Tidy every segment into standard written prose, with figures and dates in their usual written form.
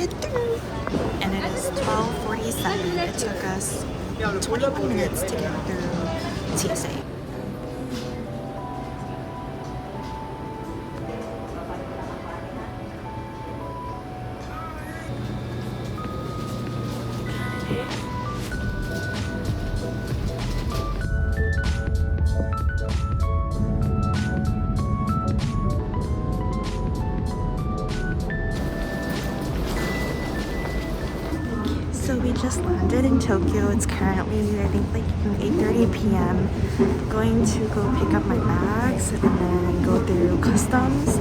it through. And it is 12:47. It took us 21 minutes to get through TSA. So we just landed in Tokyo. It's currently, I think, like 8:30 p.m. Going to go pick up my bags and then go through customs.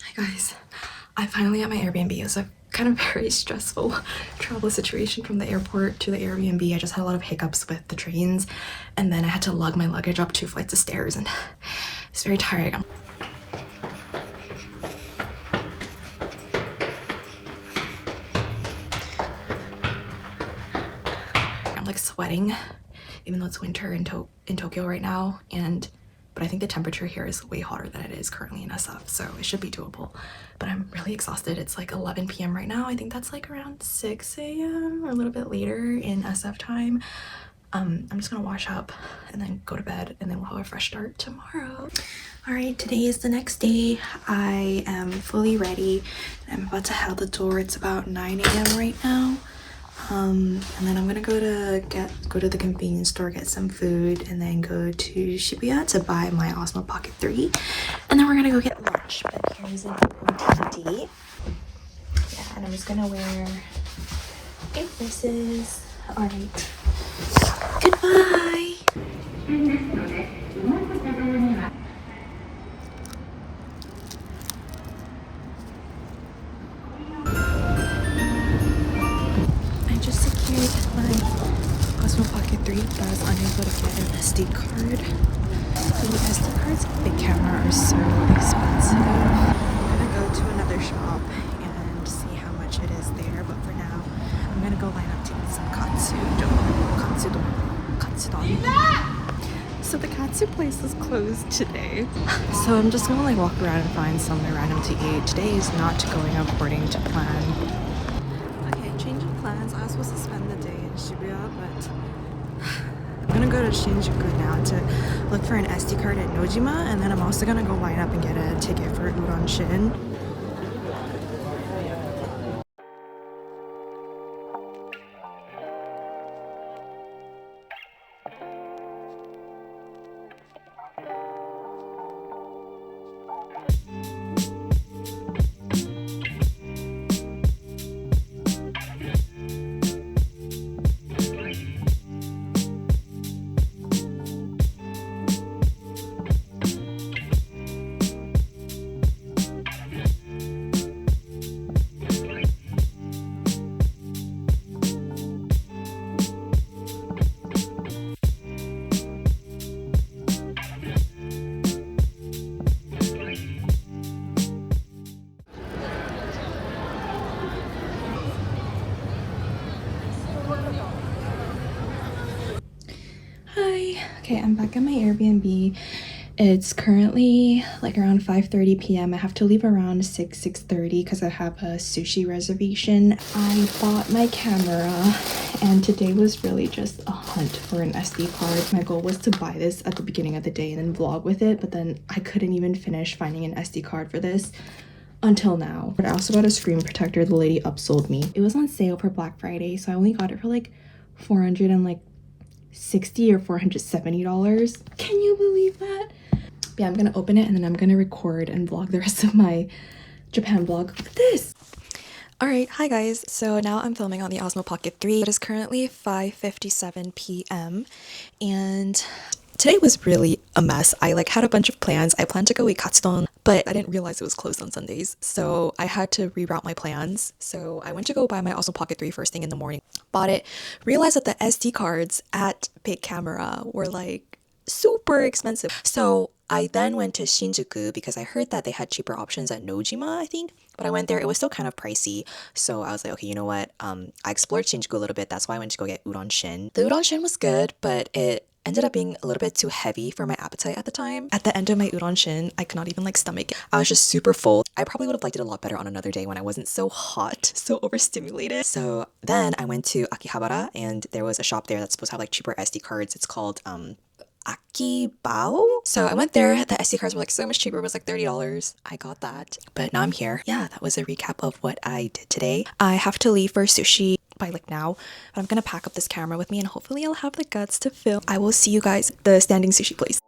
Hi guys, I'm finally at my Airbnb. It was a kind of very stressful travel situation from the airport to the Airbnb. I just had a lot of hiccups with the trains, and then I had to lug my luggage up 2 flights of stairs, and it's very tiring. I'm like sweating, even though it's winter in Tokyo right now, but I think the temperature here is way hotter than it is currently in SF, so it should be doable. But I'm really exhausted. It's like 11 p.m. right now. I think that's like around 6 a.m. or a little bit later in SF time. I'm just gonna wash up and then go to bed, and then we'll have a fresh start tomorrow. All right, today is the next day. I am fully ready. I'm about to head out the door. It's about 9 a.m. right now. And then I'm gonna go to the convenience store, get some food, and then go to Shibuya to buy my Osmo Pocket 3. And then we're gonna go get lunch. But here's an OOTD. Yeah, and I'm just gonna wear 8 dresses. Alright. Goodbye! My Osmo Pocket 3, but I was unable to get an SD card. The SD cards with big camera are so expensive. I'm gonna go to another shop and see how much it is there, but for now, I'm gonna go line up to eat some katsudon. So the katsu place is closed today. So I'm just gonna like walk around and find somewhere random to eat. Today is not going according to plan. Change of plans. I was supposed to spend the day in Shibuya, but I'm gonna go to Shinjuku now to look for an SD card at Nojima, and then I'm also gonna go line up and get a ticket for Udon Shin. Okay, I'm back at my Airbnb. It's currently like around 5:30 p.m. I have to leave around 6:30 because I have a sushi reservation. I bought my camera, and today was really just a hunt for an SD card. My goal was to buy this at the beginning of the day and then vlog with it, but then I couldn't even finish finding an SD card for this until now. But I also got a screen protector. The lady upsold me. It was on sale for Black Friday, so I only got it for like $460 or $470. Can you believe that? Yeah, I'm gonna open it and then I'm gonna record and vlog the rest of my Japan vlog with this. Alright, hi guys. So now I'm filming on the Osmo Pocket 3. It is currently 5:57 p.m. and today was really a mess. I had a bunch of plans. I planned to go eat katsudon, but I didn't realize it was closed on Sundays, so I had to reroute my plans. So I went to go buy my Osmo Pocket 3 first thing in the morning. Bought it, realized that the SD cards at Big Camera were like super expensive. So I then went to Shinjuku because I heard that they had cheaper options at Nojima, I think. But I went there, it was still kind of pricey. So I was like, okay, you know what? I explored Shinjuku a little bit. That's why I went to go get udon shin. The udon shin was good, but it ended up being a little bit too heavy for my appetite at the time. At the end of my udon shin, I could not even like stomach it. I was just super full. I probably would have liked it a lot better on another day when I wasn't so hot, so overstimulated. So then I went to Akihabara and there was a shop there that's supposed to have like cheaper SD cards. It's called Akibao. So I went there, the SD cards were like so much cheaper, it was like $30. I got that. But now I'm here. Yeah, that was a recap of what I did today. I have to leave for sushi by like now, but I'm gonna pack up this camera with me and hopefully I'll have the guts to film. I will see you guys at the standing sushi place.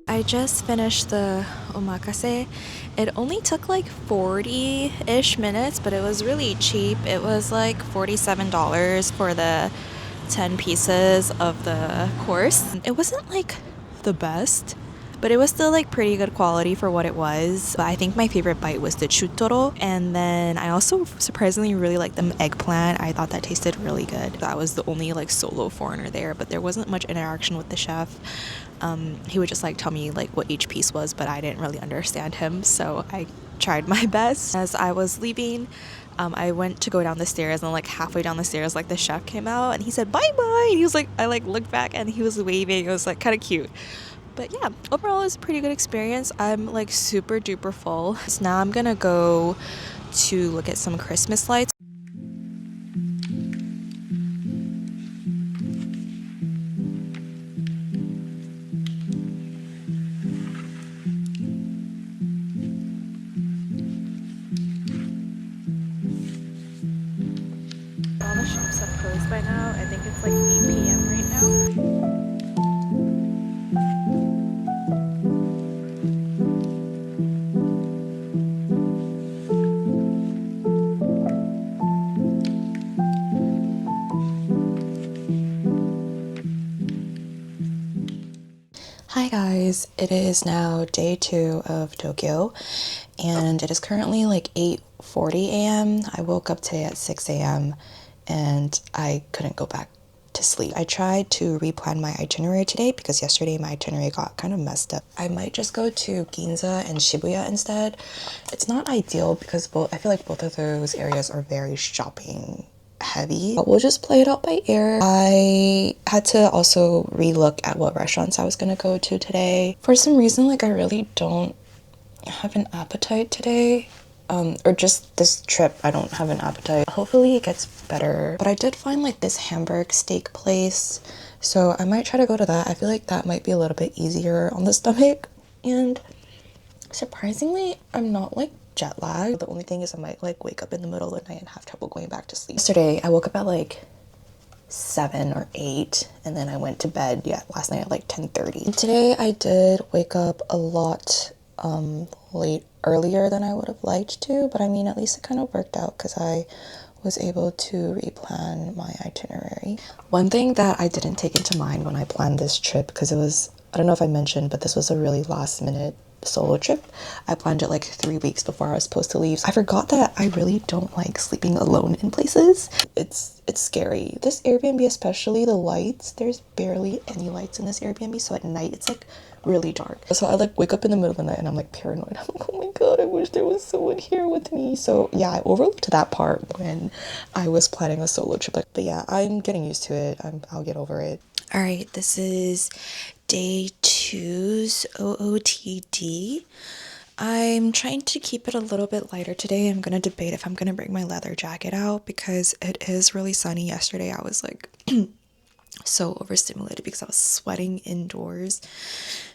I just finished the omakase. It only took like 40-ish minutes, but it was really cheap. It was like $47 for the 10 pieces of the course. It wasn't like the best, but it was still like pretty good quality for what it was. But I think my favorite bite was the chutoro, and then I also surprisingly really liked the eggplant. I thought that tasted really good. I was the only like solo foreigner there, but there wasn't much interaction with the chef. He would just like tell me like what each piece was, but I didn't really understand him, so I tried my best. As I was leaving, I went to go down the stairs, and like halfway down the stairs, like the chef came out and he said bye bye. He was like, I like looked back and he was waving. It was like kind of cute. But yeah, overall it was a pretty good experience. I'm like super duper full. So now I'm gonna go to look at some Christmas lights. All the shops have closed by now. I think it's like 8 p.m. right now. Hi guys, it is now day 2 of Tokyo and it is currently like 8:40 a.m. I woke up today at 6 a.m. and I couldn't go back to sleep. I tried to replan my itinerary today because yesterday my itinerary got kind of messed up. I might just go to Ginza and Shibuya instead. It's not ideal because I feel like both of those areas are very shopping heavy, but we'll just play it out by ear. I had to also relook at what restaurants I was gonna go to today. For some reason, like I really don't have an appetite today. Or just this trip, I don't have an appetite. Hopefully it gets better. But I did find like this Hamburg steak place, so I might try to go to that. I feel like that might be a little bit easier on the stomach. And surprisingly, I'm not like jet lagged. The only thing is I might like wake up in the middle of the night and have trouble going back to sleep. Yesterday, I woke up at like 7 or 8 and then I went to bed last night at like 10:30. Today I did wake up a lot earlier than I would have liked to, but I mean at least it kind of worked out because I was able to replan my itinerary. One thing that I didn't take into mind when I planned this trip, because it was, I don't know if I mentioned, but this was a really last minute solo trip. I planned it like 3 weeks before I was supposed to leave. I forgot that I really don't like sleeping alone in places. It's scary. This Airbnb, especially the lights, there's barely any lights in this Airbnb, so at night it's like really dark. So I like wake up in the middle of the night and I'm like paranoid. I'm like, oh my god, I wish there was someone here with me. So yeah, I overlooked that part when I was planning a solo trip. But yeah, I'm getting used to it. I'll get over it. All right, this is day 2's OOTD. I'm trying to keep it a little bit lighter today. I'm gonna debate if I'm gonna bring my leather jacket out because it is really sunny. Yesterday I was like so overstimulated because I was sweating indoors.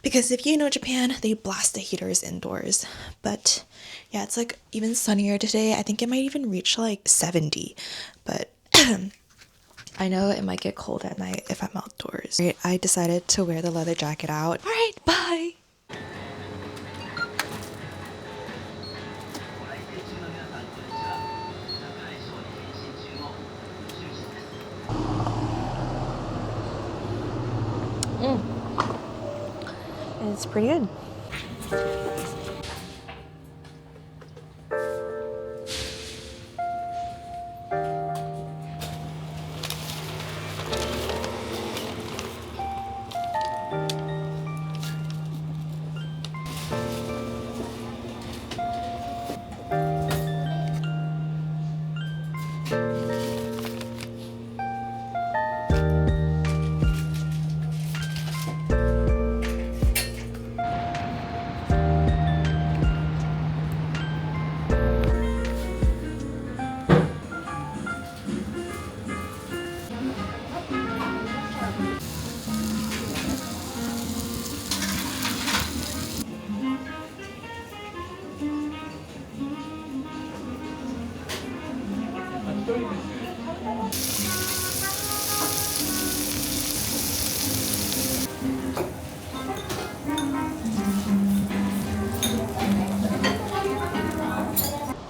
Because if you know Japan, they blast the heaters indoors. But yeah, it's like even sunnier today. I think it might even reach like 70. But I know it might get cold at night if I'm outdoors. I decided to wear the leather jacket out. All right, bye. It's pretty good.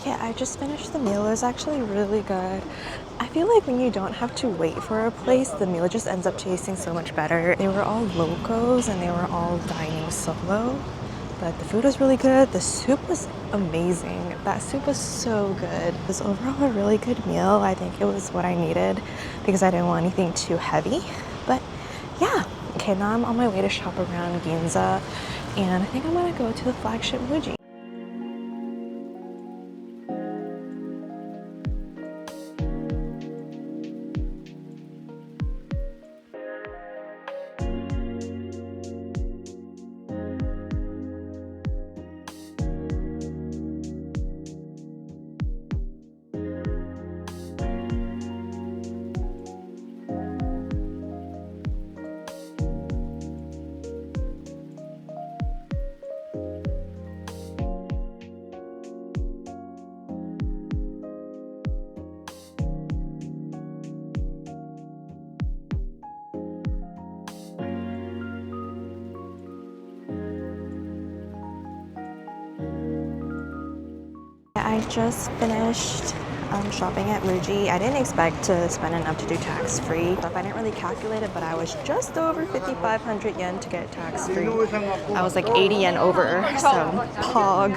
Yeah, I just finished the meal. It was actually really good. I feel like when you don't have to wait for a place, the meal just ends up tasting so much better. They were all locals and they were all dining solo, but the food was really good. The soup was amazing. That soup was so good. It was overall a really good meal. I think it was what I needed because I didn't want anything too heavy. But yeah, okay, now I'm on my way to shop around Ginza and I think I'm gonna go to the flagship Muji. I just finished shopping at Muji. I didn't expect to spend enough to do tax-free. I didn't really calculate it, but I was just over 5,500 yen to get tax-free. I was like 80 yen over, so pog.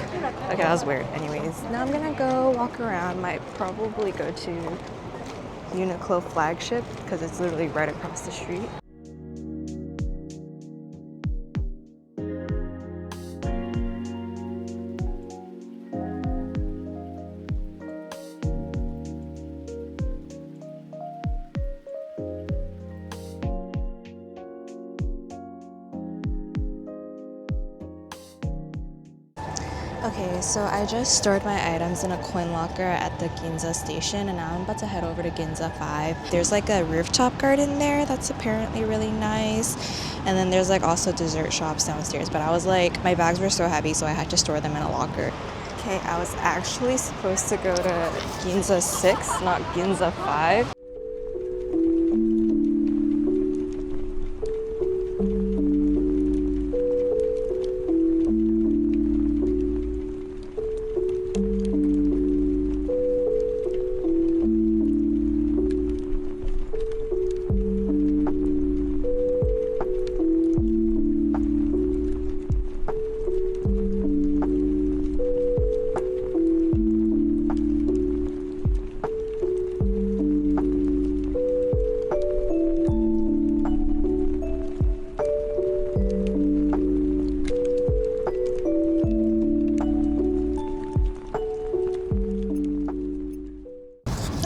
Okay, that was weird. Anyways, now I'm gonna go walk around. Might probably go to Uniqlo flagship because it's literally right across the street. Okay, so I just stored my items in a coin locker at the Ginza station and now I'm about to head over to Ginza 5. There's like a rooftop garden there that's apparently really nice. And then there's like also dessert shops downstairs, but I was like, my bags were so heavy so I had to store them in a locker. Okay, I was actually supposed to go to Ginza 6, not Ginza 5.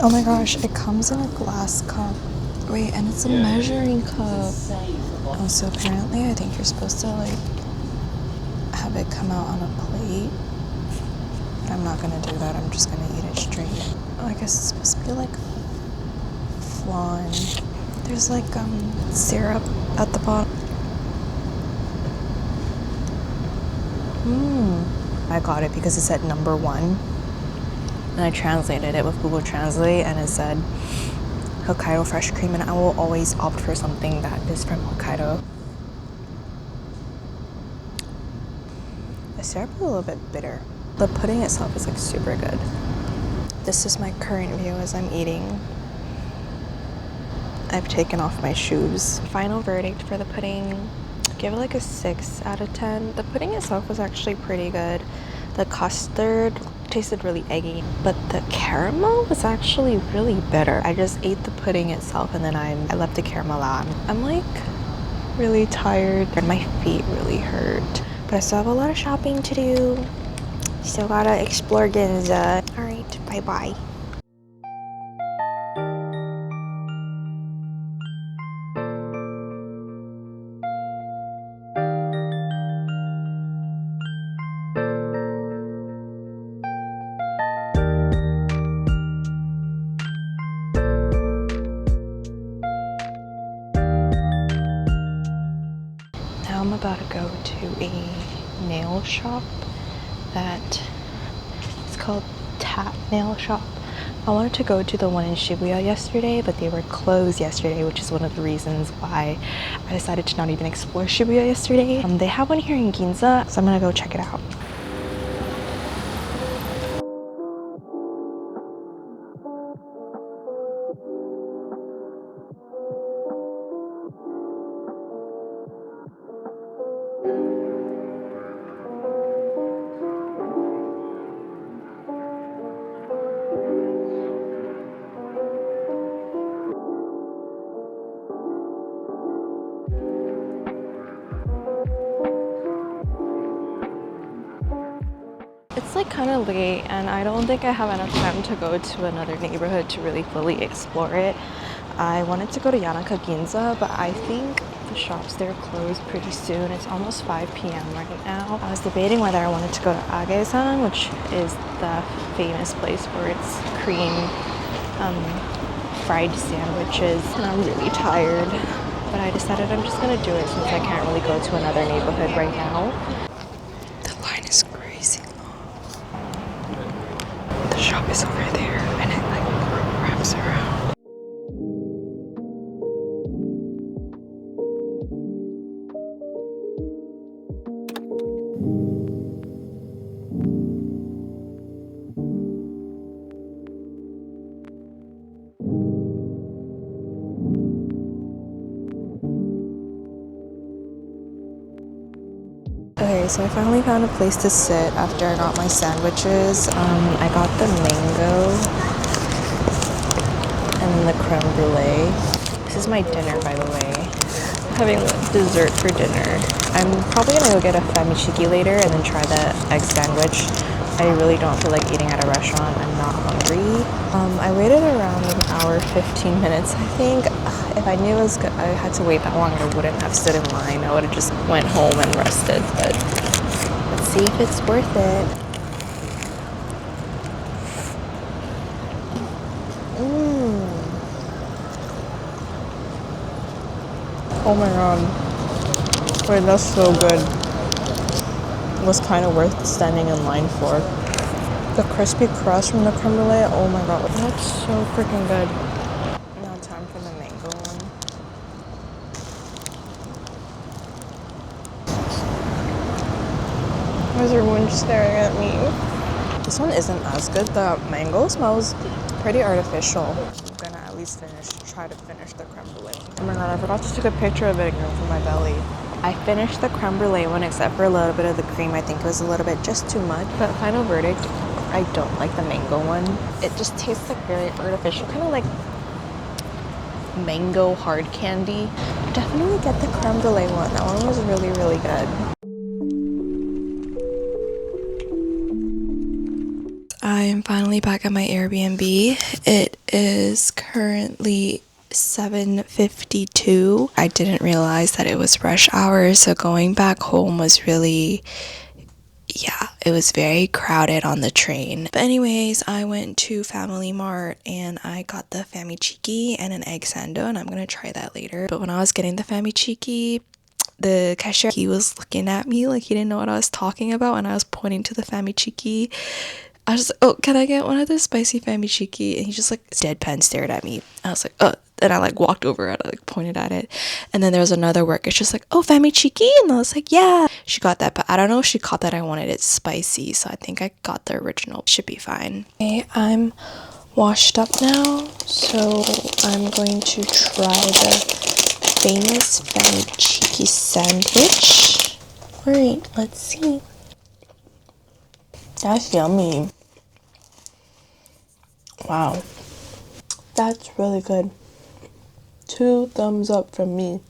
Oh my gosh, it comes in a glass cup. Wait, and it's a measuring cup. Oh, so apparently I think you're supposed to like have it come out on a plate. But I'm not gonna do that, I'm just gonna eat it straight. Oh, I guess it's supposed to be like flan There's like syrup at the bottom. I got it because it said number 1. And I translated it with Google Translate and it said Hokkaido fresh cream, and I will always opt for something that is from Hokkaido. The syrup is a little bit bitter. The pudding itself is like super good. This is my current view as I'm eating. I've taken off my shoes. Final verdict for the pudding, give it like a 6 out of 10. The pudding itself was actually pretty good. The custard tasted really eggy, but the caramel was actually really bitter. I just ate the pudding itself and then I left the caramel out. I'm like really tired and my feet really hurt. But I still have a lot of shopping to do. Still gotta explore Ginza. Alright, bye-bye. Now I'm about to go to a nail shop that it's called Tap Nail Shop. I wanted to go to the one in Shibuya yesterday, but they were closed yesterday, which is one of the reasons why I decided to not even explore Shibuya yesterday. They have one here in Ginza, so I'm gonna go check it out. It's like kind of late and I don't think I have enough time to go to another neighborhood to really fully explore it. I wanted to go to Yanaka Ginza, but I think the shops there close pretty soon. It's almost 5 p.m. right now. I was debating whether I wanted to go to Agesan, which is the famous place for its cream fried sandwiches, and I'm really tired. But I decided I'm just gonna do it since I can't really go to another neighborhood right now. The line is crazy long. The shop is over there and it like wraps around. Okay, so I finally found a place to sit after I got my sandwiches. I got the mango and then the creme brulee. This is my dinner, by the way. I'm having dessert for dinner. I'm probably gonna go get a famichiki later and then try the egg sandwich. I really don't feel like eating at a restaurant. I'm not hungry. I waited around an hour, 15 minutes, I think. If I knew I had to wait that long, I wouldn't have stood in line. I would have just went home and rested, but let's see if it's worth it. Oh my god. Wait, that's so good. It was kind of worth standing in line for. The crispy crust from the creme brulee, oh my god, that's so freaking good. Now time for the mango one. Why is everyone staring at me? This one isn't as good. The mango smells pretty artificial. I'm gonna at least try to finish the creme brulee one. Oh my god, I forgot to take a picture of it again for my belly. I finished the creme brulee one except for a little bit of the cream. I think it was a little bit just too much. But final verdict, I don't like the mango one. It just tastes like very artificial, kind of like mango hard candy. Definitely get the creme brulee one. That one was really, really good. I'm finally back at my Airbnb. It is currently 7:52. I didn't realize that it was rush hour, so going back home was really yeah, it was very crowded on the train. But anyways, I went to Family Mart and I got the famichiki and an egg sando, and I'm gonna try that later. But when I was getting the famichiki, the cashier, he was looking at me like he didn't know what I was talking about, and I was pointing to the famichiki. I was like, oh, can I get one of the spicy famichiki? And he just like deadpan stared at me. I was like, and I like walked over and I like pointed at it. And then there was another worker. It's just like, oh, famichiki? And I was like, yeah. She got that, but I don't know if she caught that I wanted it spicy. So I think I got the original. Should be fine. Okay, I'm washed up now. So I'm going to try the famous famichiki sandwich. Alright, let's see. That's yummy. Wow, that's really good. 2 thumbs up from me.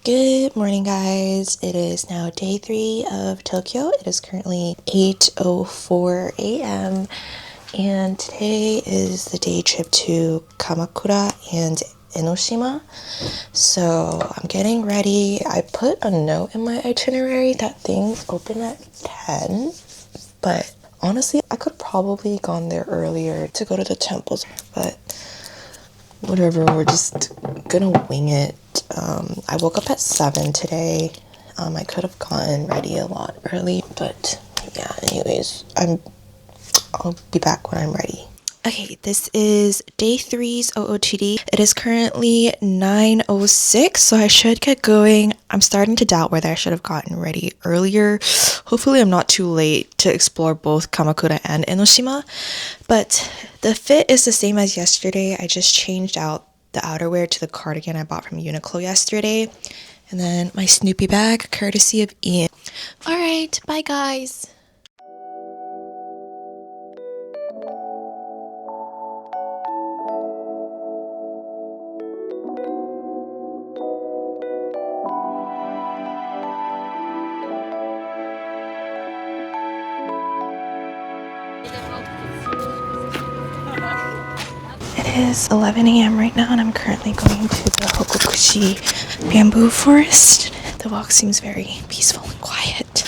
Good morning, guys. It is now day 3 of Tokyo. It is currently 8:04 a.m. and today is the day trip to Kamakura and Enoshima. So I'm getting ready. I put a note in my itinerary that things open at 10, but honestly, I could probably gone there earlier to go to the temples, but whatever, we're just gonna wing it. I woke up at 7 today. I could have gotten ready a lot early, but yeah, anyways, I'll be back when I'm ready. Okay, this is day 3's OOTD. It is currently 9:06, so I should get going. I'm starting to doubt whether I should have gotten ready earlier. Hopefully I'm not too late to explore both Kamakura and Enoshima, but the fit is the same as yesterday. I just changed out the outerwear to the cardigan I bought from Uniqlo yesterday, and then my Snoopy bag, courtesy of Ian. All right, bye guys. It is 11 a.m. right now, and I'm currently going to the Hokokushi bamboo forest. The walk seems very peaceful and quiet.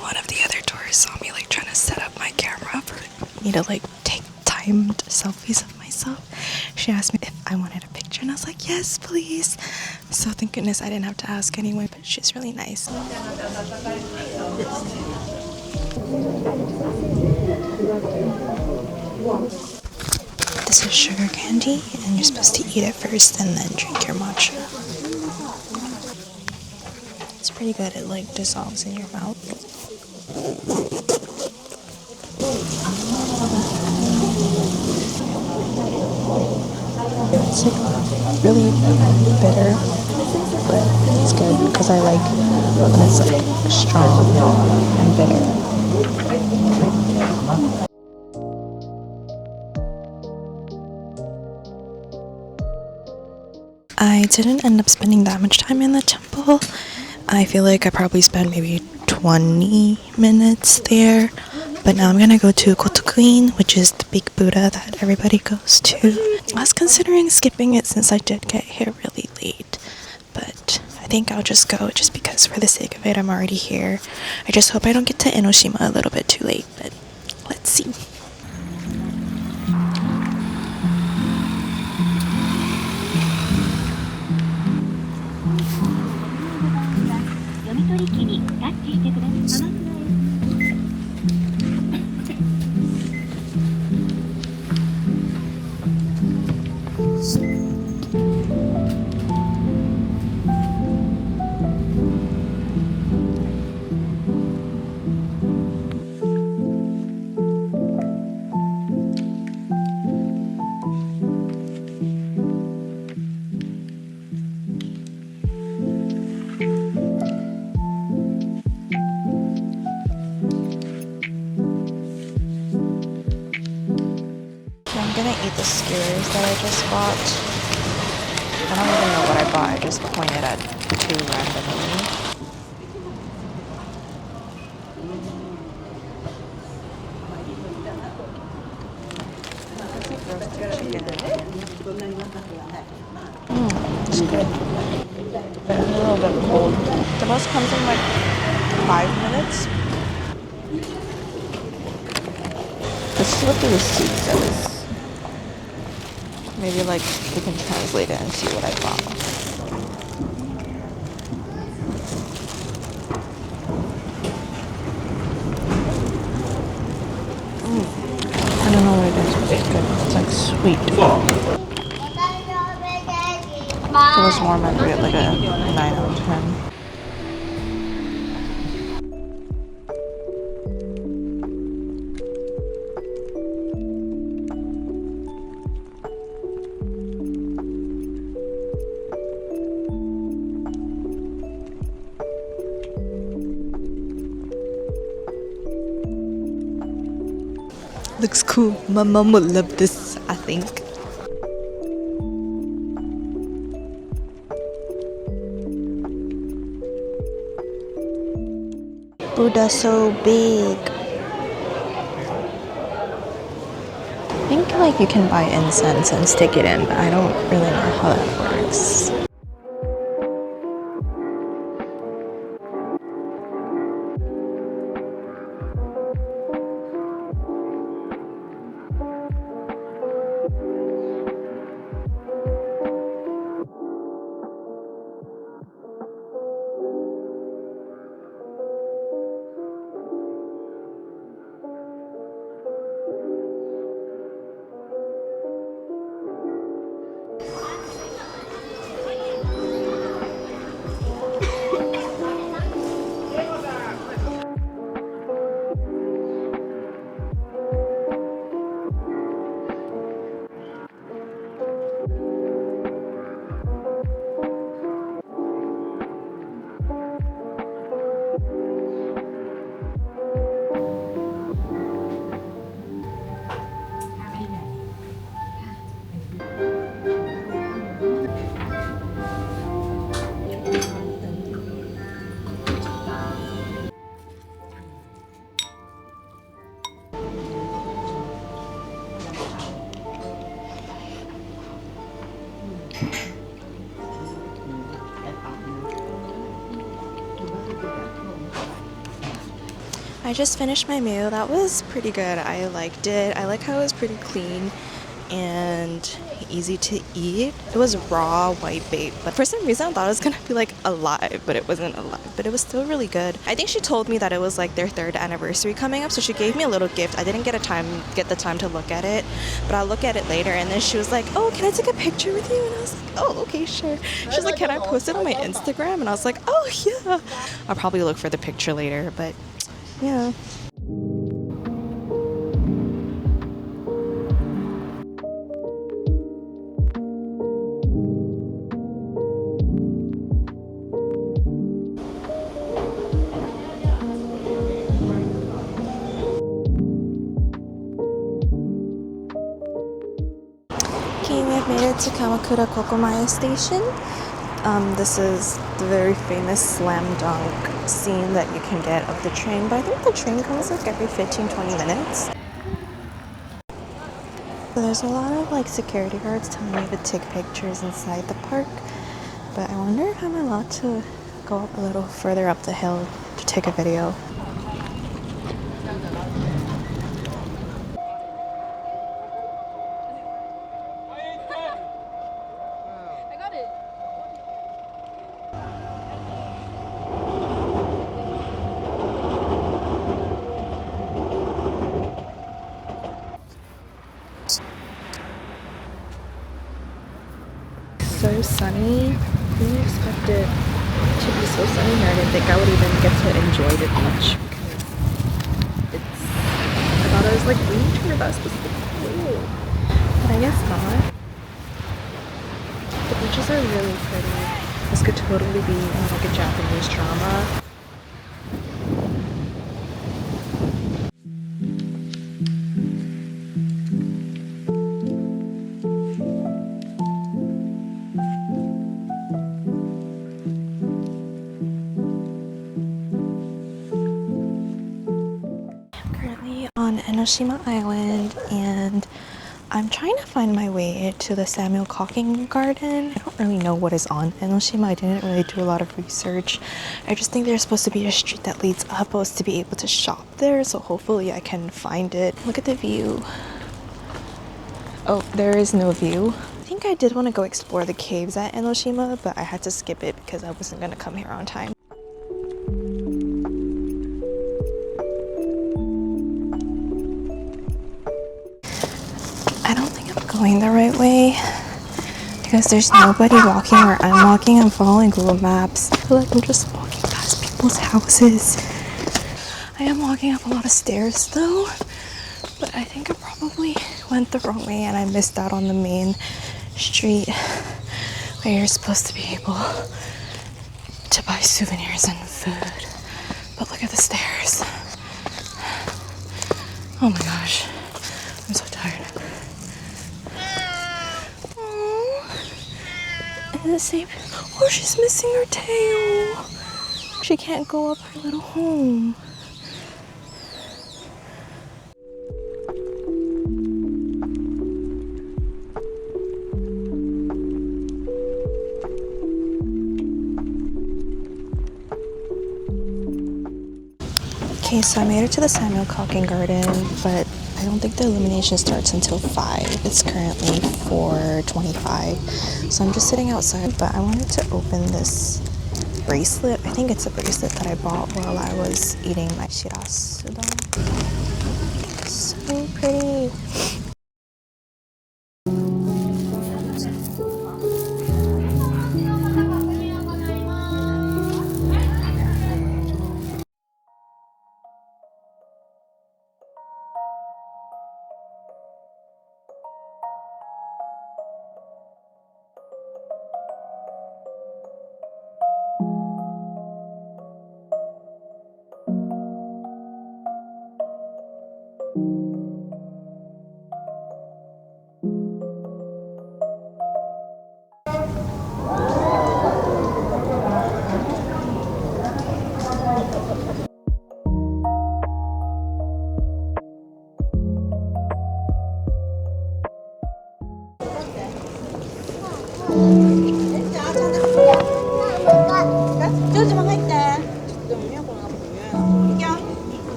One of the other tourists saw me like trying to set up my camera for me to like take timed selfies of myself. She asked me if I wanted a picture, and I was like, yes, please. So thank goodness I didn't have to ask anyway, but she's really nice. This is sugar candy, and you're supposed to eat it first and then drink your matcha. It's pretty good. It like dissolves in your mouth. It's like really bitter, but it's good because I like when it's like strong and bitter. I didn't end up spending that much time in the temple. I feel like I probably spent maybe 20 minutes there. But now I'm gonna go to Kotokuin, which is the big Buddha that everybody goes to. I was considering skipping it since I did get here really late. But I think I'll just go just because for the sake of it, I'm already here. I just hope I don't get to Enoshima a little bit too late, but let's see. ears that I just bought. I don't even know what I bought. I just pointed at two randomly. It's good. But it's a little bit cold. The bus comes in like 5 minutes. Let's see what the receipt says. Maybe like we can translate it and see what I bought. I don't know what it is, but it's good. It's like sweet. If it was warm, I'd rate it like a 9 out of 10. Looks cool. My mom would love this, I think. Buddha so big. I think like you can buy incense and stick it in, but I don't really know how that works. I just finished my meal. That was pretty good. I liked it. I like how it was pretty clean and easy to eat. It was raw white bait, but for some reason I thought it was gonna be like alive, but it wasn't alive, but it was still really good. I think she told me that it was like their 3rd anniversary coming up, so she gave me a little gift. I didn't get the time to look at it, but I'll look at it later. And then she was like, oh, can I take a picture with you? And I was like, oh, okay, sure. She's like, can I post it on my Instagram? And I was like, oh yeah. I'll probably look for the picture later, but yeah. Okay, we have made it to Kamakura Kokomaya Station. This is the very famous slam dunk scene that you can get of the train, but I think the train comes like every 15-20 minutes. So there's a lot of like security guards telling me to take pictures inside the park, but I wonder if I'm allowed to go up a little further up the hill to take a video. So sunny. I didn't expect it to be so sunny here. I didn't think I would even get to enjoy the beach. I thought it was like winter, that was supposed to be cool, but I guess not. The beaches are really pretty. This could totally be like a Japanese drama. Enoshima Island, and I'm trying to find my way to the Samuel Cocking Garden. I don't really know what is on Enoshima. I didn't really do a lot of research. I just think there's supposed to be a street that leads up, supposed to be able to shop there, so hopefully I can find it. Look at the view. Oh, there is no view. I think I did want to go explore the caves at Enoshima, but I had to skip it because I wasn't going to come here on time. I don't think I'm going the right way because there's nobody walking where I'm walking. I'm following Google Maps. I feel like I'm just walking past people's houses. I am walking up a lot of stairs though, but I think I probably went the wrong way and I missed out on the main street where you're supposed to be able to buy souvenirs and food. But look at the stairs. Oh my gosh, I'm so tired. And the same. Oh, she's missing her tail. She can't go up her little home. Okay, so I made it to the Samuel Cocking Garden, but I don't think the illumination starts until 5. It's currently 4:25, so I'm just sitting outside, but I wanted to open this bracelet. I think it's a bracelet that I bought while I was eating my shirasudon. So pretty.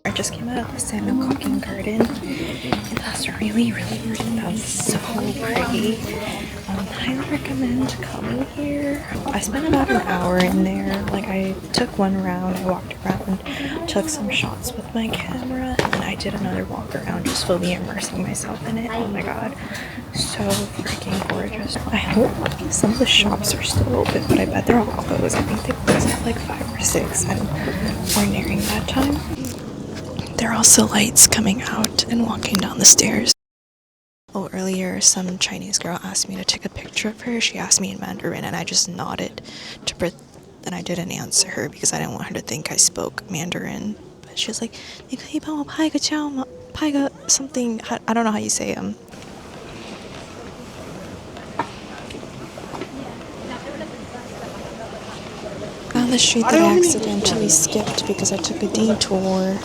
I just came out of the Samuel Cocking Garden, and that's really pretty. That was so pretty. Highly recommend coming here. I spent about an hour in there. Like, I took one round, I walked around, took some shots with my camera, and then I did another walk around, just fully immersing myself in it. Oh my god, so freaking gorgeous. I hope some of the shops are still open, but I bet they're all closed. I think they closed at like 5 or 6, and we're nearing that time. There are also lights coming out and walking down the stairs. Oh, earlier some Chinese girl asked me to take a picture of her. She asked me in Mandarin and I just nodded and I didn't answer her because I didn't want her to think I spoke Mandarin. But she was like, 你可以帮我拍个照吗? 拍个 something, I don't know how you say them. Found the street that I accidentally skipped because I took a detour.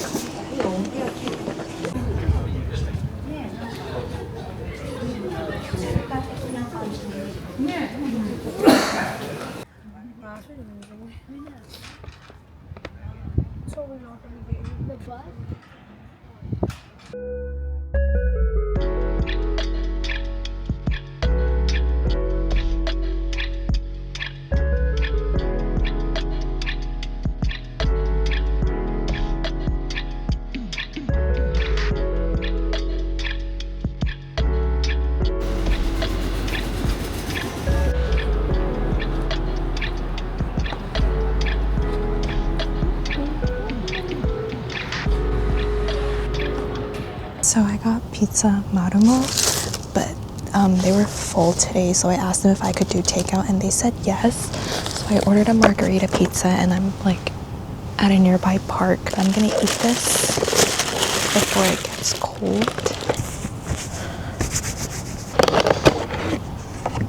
So I got pizza Marumo, but they were full today, so I asked them if I could do takeout and they said yes. So I ordered a margarita pizza and I'm like at a nearby park. I'm gonna eat this before it gets cold.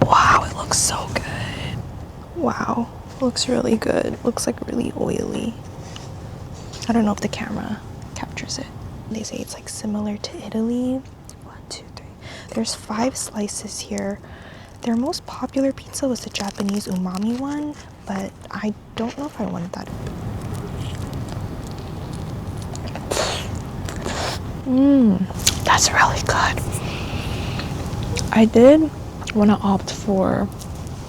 Wow, it looks so good. Wow, looks really good. Looks like really oily. I don't know if the camera captures it. They say it's like similar to Italy. 1, 2, 3. There's 5 slices here. Their most popular pizza was the Japanese umami one, but I don't know if I wanted that. That's really good. I did want to opt for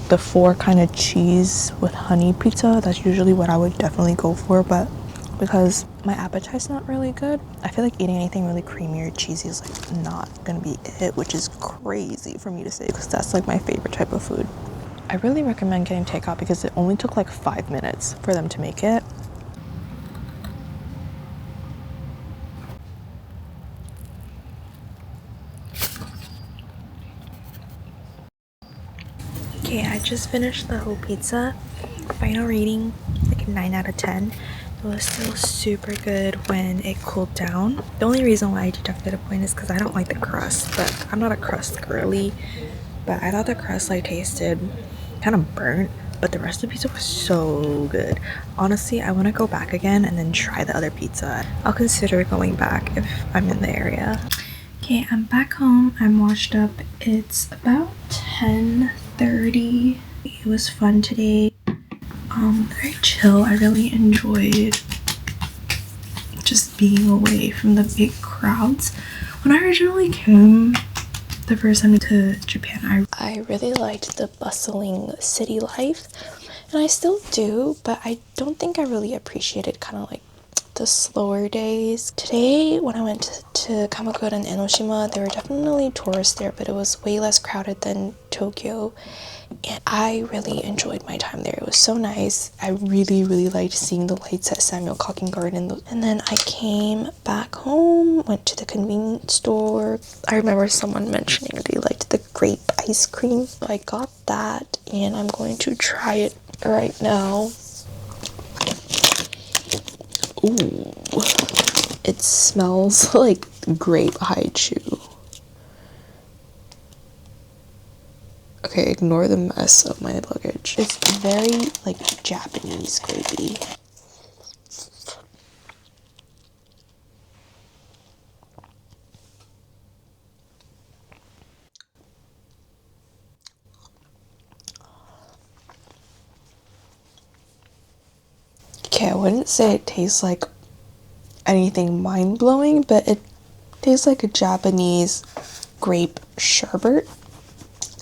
the 4 kind of cheese with honey pizza. That's usually what I would definitely go for, but because my appetite's not really good, I feel like eating anything really creamy or cheesy is like not gonna be it, which is crazy for me to say because that's like my favorite type of food. I really recommend getting takeout because it only took like 5 minutes for them to make it. Okay, I just finished the whole pizza. Final rating, like 9 out of 10. It was still super good when it cooled down. The only reason why I deducted a point is because I don't like the crust, but I'm not a crust girly. But I thought the crust like tasted kind of burnt, but the rest of the pizza was so good. Honestly, I want to go back again and then try the other pizza. I'll consider going back if I'm in the area. Okay, I'm back home. I'm washed up. It's about 10:30. It was fun today. Very chill. I really enjoyed just being away from the big crowds. When I originally came the first time to Japan, I really liked the bustling city life, and I still do, but I don't think I really appreciated kind of like the slower days. Today when I went to Kamakura and Enoshima, there were definitely tourists there, but it was way less crowded than Tokyo, and I really enjoyed my time there. It was so nice. I really liked seeing the lights at Samuel Cocking Garden. And then I came back home, went to the convenience store. I remember someone mentioning they liked the grape ice cream, so I got that and I'm going to try it right now. Ooh, it smells like grape haichu. Okay, ignore the mess of my luggage. It's very like Japanese grapey. Okay, I wouldn't say it tastes like anything mind-blowing, but it tastes like a Japanese grape sherbet.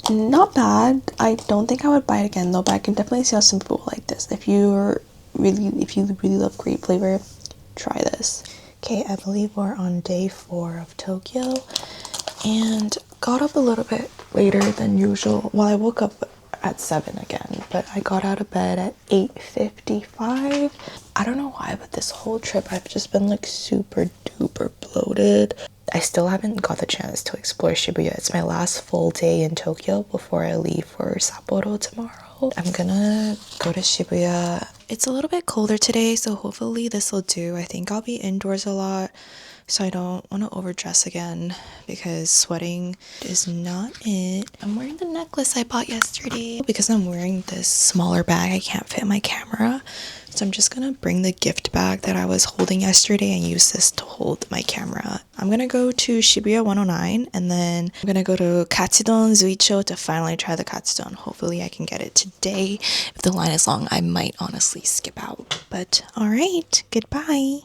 Not bad. I don't think I would buy it again though, but I can definitely see how some people like this. If you really love grape flavor, try this. Okay, I believe we're on day 4 of Tokyo and got up a little bit later than usual. Well, I woke up at 7 again, but I got out of bed at 8:55. I don't know why, but this whole trip I've just been like super duper bloated. I still haven't got the chance to explore Shibuya. It's my last full day in Tokyo before I leave for Sapporo tomorrow. I'm gonna go to Shibuya. It's a little bit colder today, so hopefully this will do. I think I'll be indoors a lot, so I don't want to overdress again because sweating is not it. I'm wearing the necklace I bought yesterday. Because I'm wearing this smaller bag, I can't fit my camera. So I'm just gonna bring the gift bag that I was holding yesterday and use this to hold my camera. I'm gonna go to Shibuya 109 and then I'm gonna go to Katsudon Zuicho to finally try the katsudon. Hopefully I can get it today. If the line is long, I might honestly skip out. But alright, goodbye.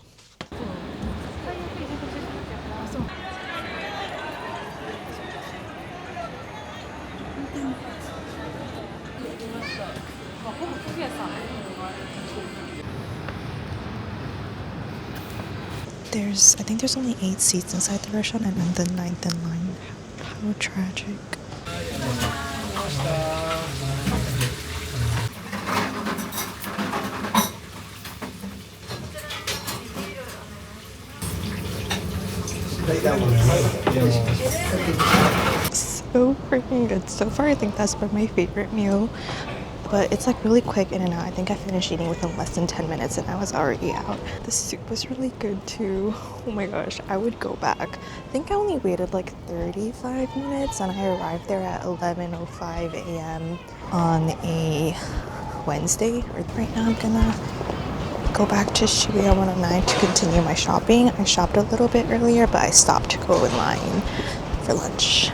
I think there's only 8 seats inside the restaurant and I'm the 9th in line. How tragic. So freaking good. So far, I think that's been my favorite meal. but it's like really quick in and out. I think I finished eating within less than 10 minutes and I was already out. The soup was really good too. Oh my gosh, I would go back. I think I only waited like 35 minutes and I arrived there at 11:05 a.m. on a Wednesday. Right now I'm gonna go back to Shibuya 109 to continue my shopping. I shopped a little bit earlier, but I stopped to go in line for lunch.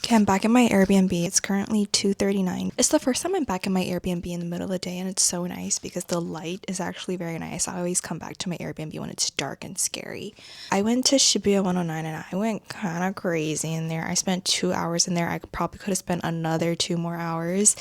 Okay, I'm back in my Airbnb. It's currently 2:39. It's the first time I'm back in my Airbnb in the middle of the day, and it's so nice because the light is actually very nice. I always come back to my Airbnb when it's dark and scary. I went to Shibuya 109 and I went kind of crazy in there. I spent 2 hours in there. I probably could have spent another 2 more hours,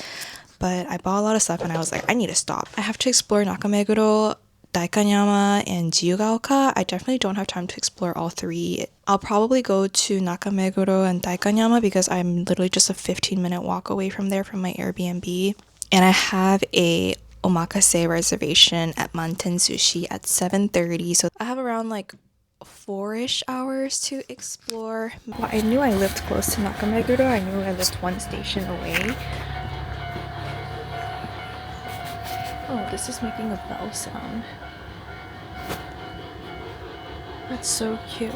but I bought a lot of stuff and I was like, I need to stop. I have to explore Nakameguro, Daikanyama, and Jiyugaoka. I definitely don't have time to explore all three. I'll probably go to Nakameguro and Daikanyama because I'm literally just a 15-minute walk away from there from my Airbnb. And I have a omakase reservation at Manten Sushi at 7:30. So I have around like 4-ish hours to explore. Well, I knew I lived close to Nakameguro. I knew I lived one station away. Oh, this is making a bell sound. That's so cute.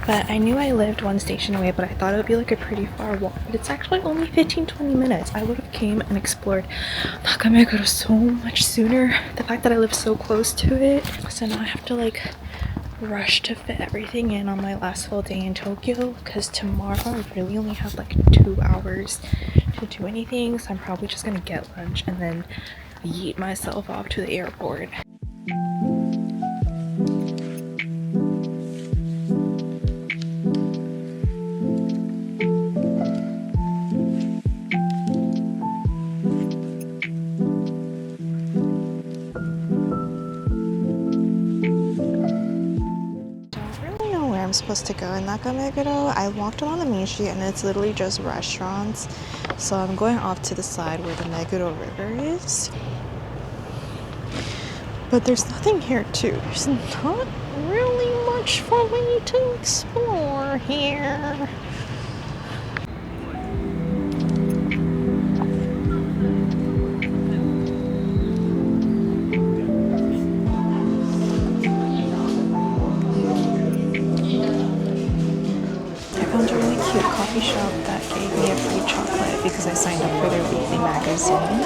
But I knew I lived one station away, but I thought it would be like a pretty far walk. But it's actually only 15-20 minutes. I would have came and explored Nakameguro so much sooner. The fact that I live so close to it. So now I have to like rush to fit everything in on my last full day in Tokyo, because tomorrow I really only have like 2 hours to do anything. So I'm probably just gonna get lunch and then yeet myself off to the airport. I'm supposed to go in Nakameguro. I walked along the main street and it's literally just restaurants. So I'm going off to the side where the Meguro River is. But there's nothing here too. There's not really much for me to explore here. Coffee shop that gave me a free chocolate because I signed up for their weekly magazine.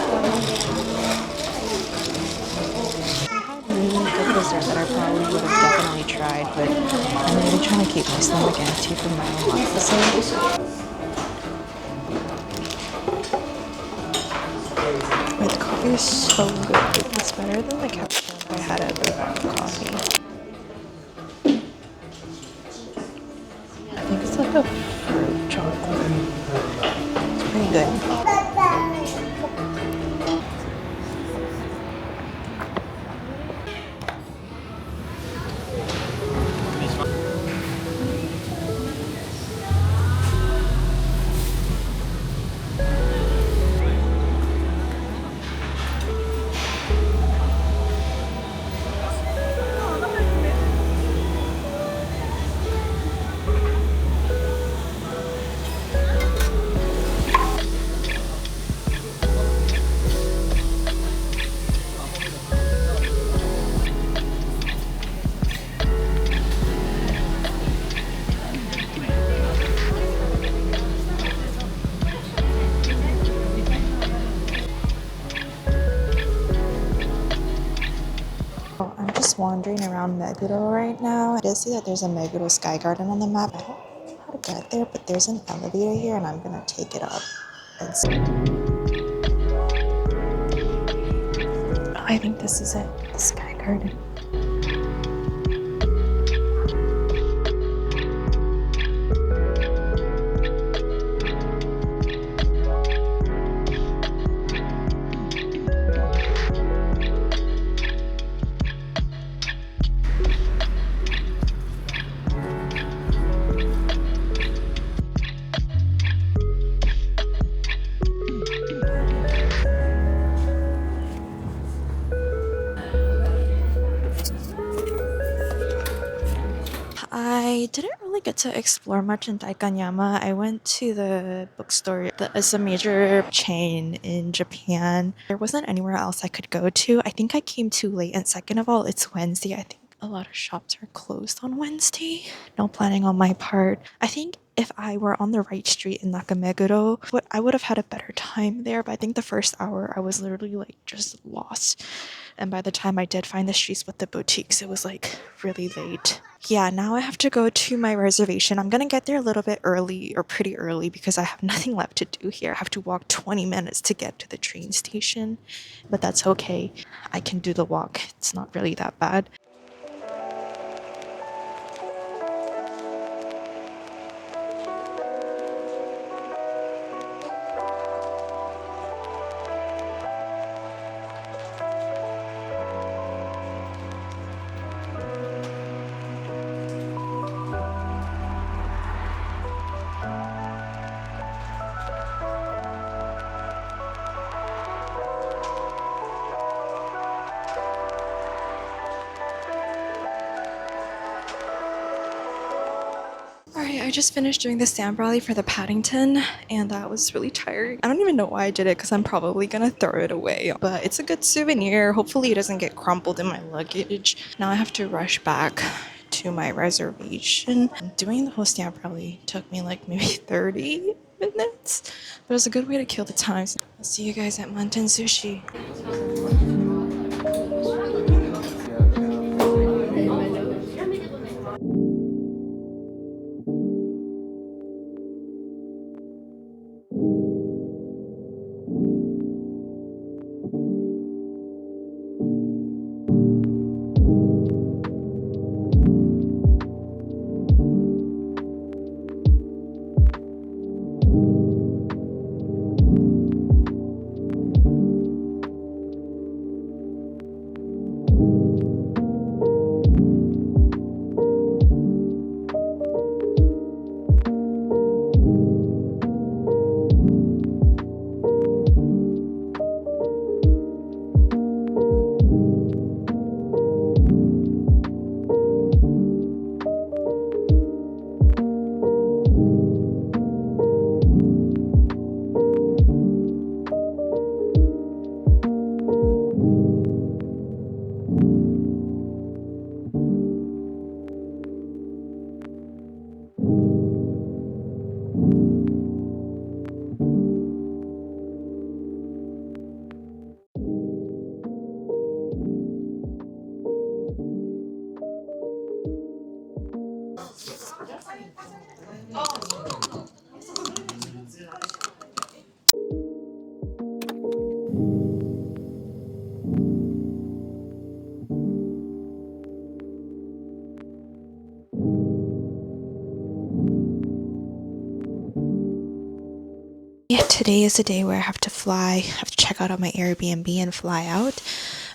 They had really good dessert that I probably would have definitely tried, but I'm really trying to keep my stomach empty from my own episode. But the coffee is so good. It's better than the cappuccino I had at the coffee. I think it's like a fruit chocolate. It's pretty good. Wandering around Meguro right now. I did see that there's a Meguro Sky Garden on the map. I don't know how to get there, but there's an elevator here and I'm gonna take it up. I think this is it, the Sky Garden. to explore much in Daikanyama. I went to the bookstore that is a major chain in Japan. There wasn't anywhere else I could go to. I think I came too late, and second of all, it's Wednesday. I think a lot of shops are closed on Wednesday. No planning on my part. I think if I were on the right street in Nakameguro, I would have had a better time there, but I think the first hour I was literally like just lost. And by the time I did find the streets with the boutiques, it was like really late. Yeah, now I have to go to my reservation. I'm gonna get there a little bit early or pretty early because I have nothing left to do here. I have to walk 20 minutes to get to the train station, but that's okay. I can do the walk. It's not really that bad. Alright, I just finished doing the stamp rally for the Paddington, and that was really tiring. I don't even know why I did it because I'm probably gonna throw it away, but it's a good souvenir. Hopefully it doesn't get crumpled in my luggage. Now I have to rush back to my reservation. Doing the whole stamp rally took me like maybe 30 minutes, but it was a good way to kill the time. I'll see you guys at Mountain Sushi. Yeah, today is the day where I have to fly. I have to check out on my Airbnb and fly out.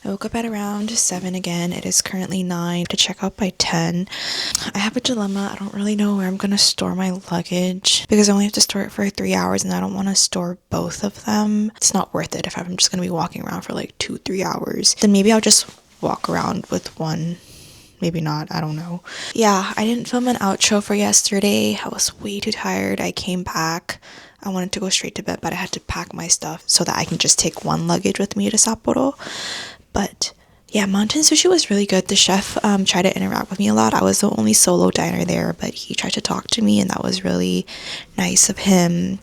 I woke up at around 7 again. It is currently 9 to check out by 10. I have a dilemma. I don't really know where I'm going to store my luggage because I only have to store it for 3 hours and I don't want to store both of them. It's not worth it if I'm just going to be walking around for like 2-3 hours. Then maybe I'll just walk around with one. Maybe not, I don't know. Yeah, I didn't film an outro for yesterday. I was way too tired. I came back. I wanted to go straight to bed, but I had to pack my stuff so that I can just take one luggage with me to Sapporo. But yeah, Mountain Sushi was really good. The chef tried to interact with me a lot. I was the only solo diner there, but he tried to talk to me and that was really nice of him.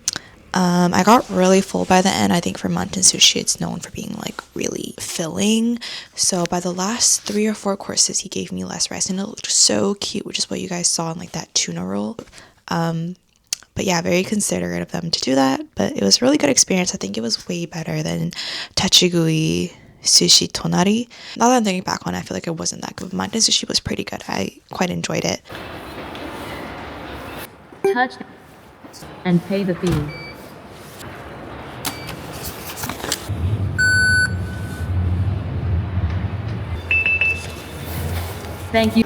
I got really full by the end. I think for Mountain Sushi, it's known for being like really filling. So by the last 3 or 4 courses, he gave me less rice and it looked so cute, which is what you guys saw in like that tuna roll. But yeah, very considerate of them to do that. But it was a really good experience. I think it was way better than Tachigui Sushi Tonari. Now that I'm thinking back on it, I feel like it wasn't that good. Mountain Sushi was pretty good. I quite enjoyed it. Touch and pay the fee. Thank you.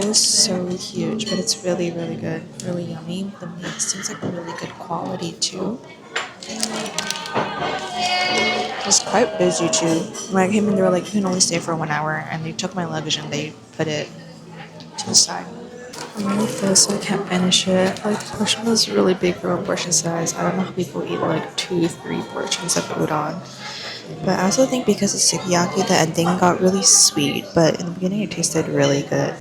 is so huge, but it's really, really good. Really yummy. The meat seems like really good quality too. It's quite busy too. When I came in, they were like, you can only stay for 1 hour, and they took my luggage and they put it to the side. I'm really full, so I can't finish it. Like, the portion was really big for a portion size. I don't know how people eat like 2, 3 portions of udon. But I also think because it's sukiyaki, the ending got really sweet, but in the beginning it tasted really good.